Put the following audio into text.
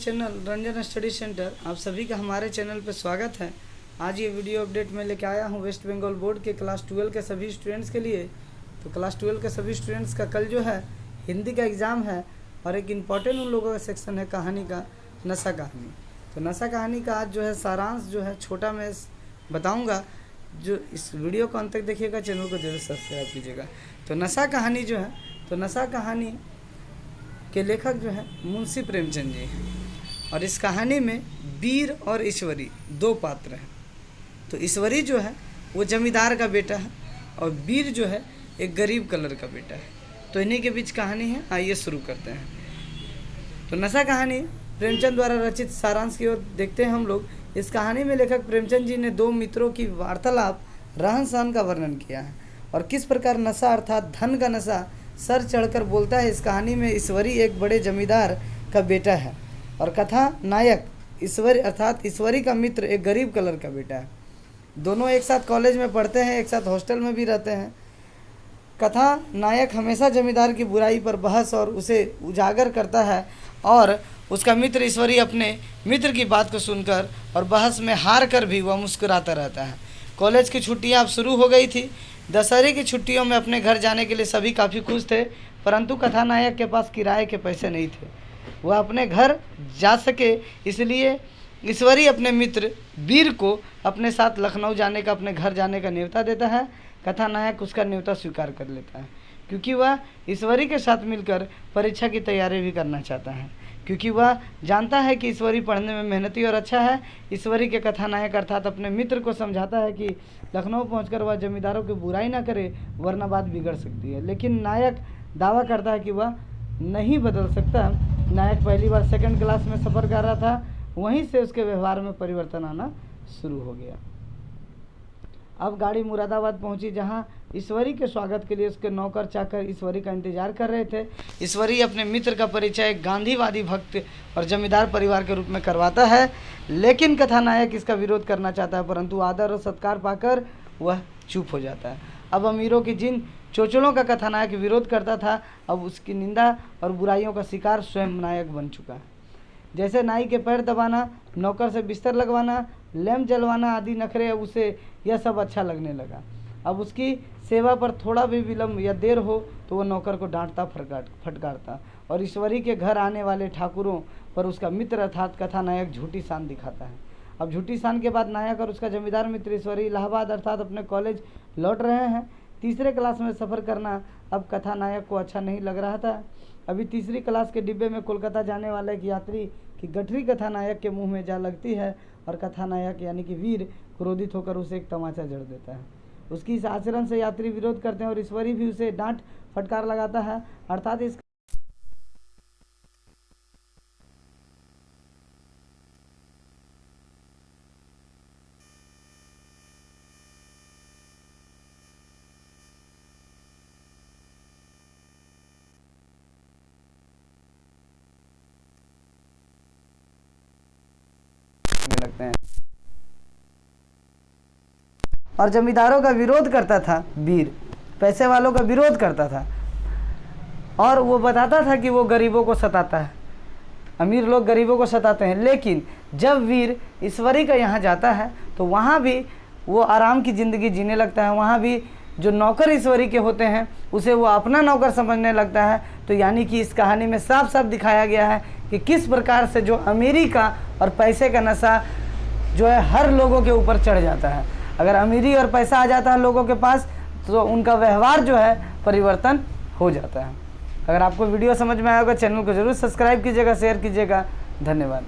Channel Ranjan study centre, आप सभी का हमारे चैनल पर स्वागत है। आज ये वीडियो अपडेट मैं लेके आया हूँ वेस्ट बंगाल बोर्ड के क्लास 12 के सभी स्टूडेंट्स के लिए। तो क्लास 12 के सभी स्टूडेंट्स का कल जो है हिंदी का एग्ज़ाम है और एक इम्पॉर्टेंट उन लोगों का सेक्शन है कहानी का, नशा कहानी। तो नशा कहानी का आज जो है सारांश जो है छोटा मैं बताऊँगा। जो इस वीडियो को अंत तक देखिएगा, चैनल को जरूर सब्सक्राइब कीजिएगा। तो नशा कहानी जो है, तो नशा कहानी के लेखक जो है मुंशी प्रेमचंद जी हैं और इस कहानी में वीर और ईश्वरी दो पात्र हैं। तो ईश्वरी जो है वो जमींदार का बेटा है और वीर जो है एक गरीब कलर का बेटा है। तो इन्हीं के बीच कहानी है, आइए शुरू करते हैं। तो नशा कहानी प्रेमचंद द्वारा रचित सारांश की ओर देखते हैं हम लोग। इस कहानी में लेखक प्रेमचंद जी ने दो मित्रों की वार्तालाप, रहन सहन का वर्णन किया है और किस प्रकार नशा अर्थात धन का नशा सर चढ़कर बोलता है। इस कहानी में ईश्वरी एक बड़े जमींदार का बेटा है और कथा नायक ईश्वरी अर्थात ईश्वरी का मित्र एक गरीब कलर का बेटा है। दोनों एक साथ कॉलेज में पढ़ते हैं, एक साथ हॉस्टल में भी रहते हैं। कथा नायक हमेशा जमींदार की बुराई पर बहस और उसे उजागर करता है और उसका मित्र ईश्वरी अपने मित्र की बात को सुनकर और बहस में हार कर भी वह मुस्कुराता रहता है। कॉलेज की छुट्टियां अब शुरू हो गई थी। दशहरे की छुट्टियों में अपने घर जाने के लिए सभी काफ़ी खुश थे, परंतु कथानायक के पास किराए के पैसे नहीं थे। वह अपने घर जा सके, इसलिए ईश्वरी अपने मित्र वीर को अपने साथ लखनऊ जाने का, अपने घर जाने का न्योता देता है। कथानायक उसका न्योता स्वीकार कर लेता है क्योंकि वह ईश्वरी के साथ मिलकर परीक्षा की तैयारी भी करना चाहता है, क्योंकि वह जानता है कि ईश्वरी पढ़ने में मेहनती और अच्छा है। ईश्वरी के कथानायक अर्थात अपने मित्र को समझाता है कि लखनऊ पहुंचकर वह जमींदारों की बुराई ना करे, वरना बात बिगड़ सकती है। लेकिन नायक दावा करता है कि वह नहीं बदल सकता। नायक पहली बार सेकंड क्लास में सफ़र कर रहा था, वहीं से उसके व्यवहार में परिवर्तन आना शुरू हो गया। अब गाड़ी मुरादाबाद पहुंची, जहां ईश्वरी के स्वागत के लिए उसके नौकर चाकर ईश्वरी का इंतजार कर रहे थे। ईश्वरी अपने मित्र का परिचय एक गांधीवादी भक्त और जमींदार परिवार के रूप में करवाता है, लेकिन कथानायक इसका विरोध करना चाहता है, परंतु आदर और सत्कार पाकर वह चुप हो जाता है। अब अमीरों की जिन चोचलों का कथानायक विरोध करता था, अब उसकी निंदा और बुराइयों का शिकार स्वयं नायक बन चुका है। जैसे नाई के पैर दबाना, नौकर से बिस्तर लगवाना, लैंप जलवाना आदि नखरे, उसे यह सब अच्छा लगने लगा। अब उसकी सेवा पर थोड़ा भी विलम्ब या देर हो तो वह नौकर को डांटता फटकारता और ईश्वरी के घर आने वाले ठाकुरों पर उसका मित्र अर्थात कथानायक झूठी शान दिखाता है। अब झूठी शान के बाद नायक और उसका जमींदार मित्र ईश्वरी इलाहाबाद अर्थात अपने कॉलेज लौट रहे हैं। तीसरे क्लास में सफ़र करना अब कथानायक को अच्छा नहीं लग रहा था। अभी तीसरी क्लास के डिब्बे में कोलकाता जाने वाले एक यात्री की गठरी कथानायक के मुंह में जा लगती है और कथानायक यानी कि वीर क्रोधित होकर उसे एक तमाचा जड़ देता है। उसकी इस आचरण से यात्री विरोध करते हैं और ईश्वरी भी उसे डांट फटकार लगाता है। अर्थात इस लगते हैं और जमींदारों का विरोध करता था। वीर पैसे वालों का विरोध करता था और वो बताता था कि वो गरीबों को सताता है, अमीर लोग गरीबों को सताते हैं। लेकिन जब वीर ईश्वरी का यहाँ जाता है तो वहाँ भी वो आराम की ज़िंदगी जीने लगता है। वहाँ भी जो नौकर ईश्वरी के होते हैं उसे वो अपना नौकर समझने लगता है। तो यानी कि इस कहानी में साफ साफ दिखाया गया है कि किस प्रकार से जो अमीरी का और पैसे का नशा जो है हर लोगों के ऊपर चढ़ जाता है। अगर अमीरी और पैसा आ जाता है लोगों के पास तो उनका व्यवहार जो है परिवर्तन हो जाता है। अगर आपको वीडियो समझ में आया होगा, चैनल को जरूर सब्सक्राइब कीजिएगा, शेयर कीजिएगा। धन्यवाद।